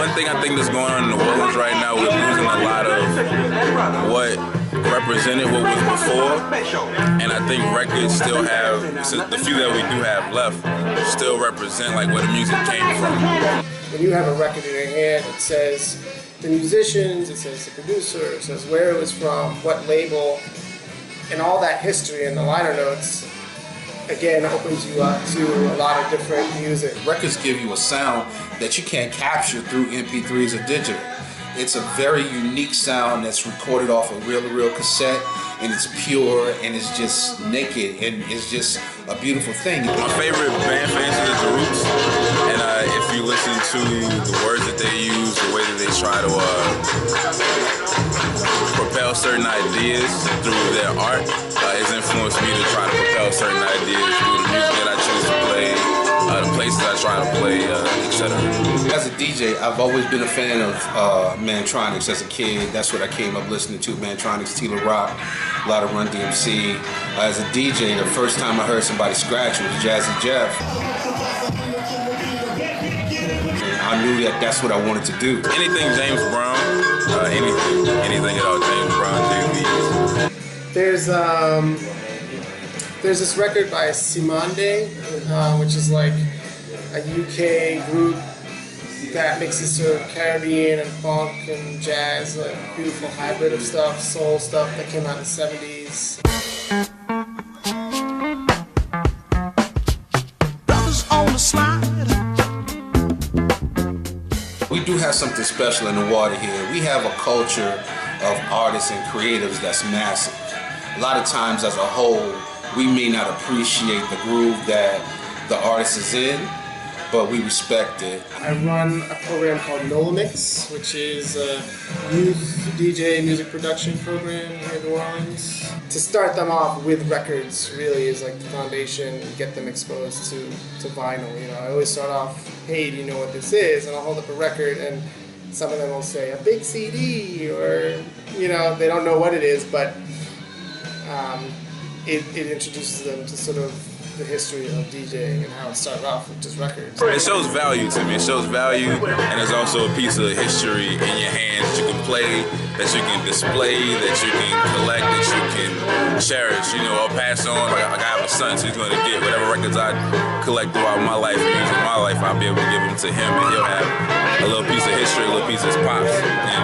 one thing I think that's going on in New Orleans right now, we're losing a lot of what represented what was before, and I think records still have, the few that we do have left, still represent like where the music came from. When you have a record in your hand, it says the musicians, it says the producer, it says where it was from, what label, and all that history in the liner notes, again, opens you up to a lot of different music. Records give you a sound that you can't capture through MP3s or digital. It's a very unique sound that's recorded off a reel-to-reel cassette, and it's pure, and it's just naked, and it's just a beautiful thing. My favorite band for instance is The Roots, and if you listen to the words that they use, the way that they try to propel certain ideas through their art, has influenced me to try to propel certain ideas through the music that I choose to play, the places I try to play, etc. As a DJ, I've always been a fan of Mantronics as a kid. That's what I came up listening to, Mantronics, Tila Rock, a lot of Run DMC. As a DJ, the first time I heard somebody scratch was Jazzy Jeff. I knew that that's what I wanted to do. Anything James Brown, anything at all James Brown, JV. There's this record by Simande, which is like a UK group that mixes sort of Caribbean and funk and jazz, like beautiful hybrid of stuff, soul stuff that came out in the 70s. We do have something special in the water here. We have a culture of artists and creatives that's massive. A lot of times as a whole, we may not appreciate the groove that the artist is in, but we respect it. I run a program called NOLA Mix, which is a youth DJ music production program here in New Orleans. To start them off with records really is like the foundation, get them exposed to vinyl. You know, I always start off, hey, do you know what this is? And I'll hold up a record and some of them will say a big CD, or, you know, they don't know what it is, but it introduces them to sort of the history of DJing and how it started off with just records. It shows value to me. It shows value, and there's also a piece of history in your hands that you can play, that you can display, that you can collect, that you can cherish, you know, or pass on. Like I have a son, so he's going to get whatever records I collect throughout my life, music in my life, I'll be able to give them to him, and he'll have a little piece of history, a little piece of his pops. And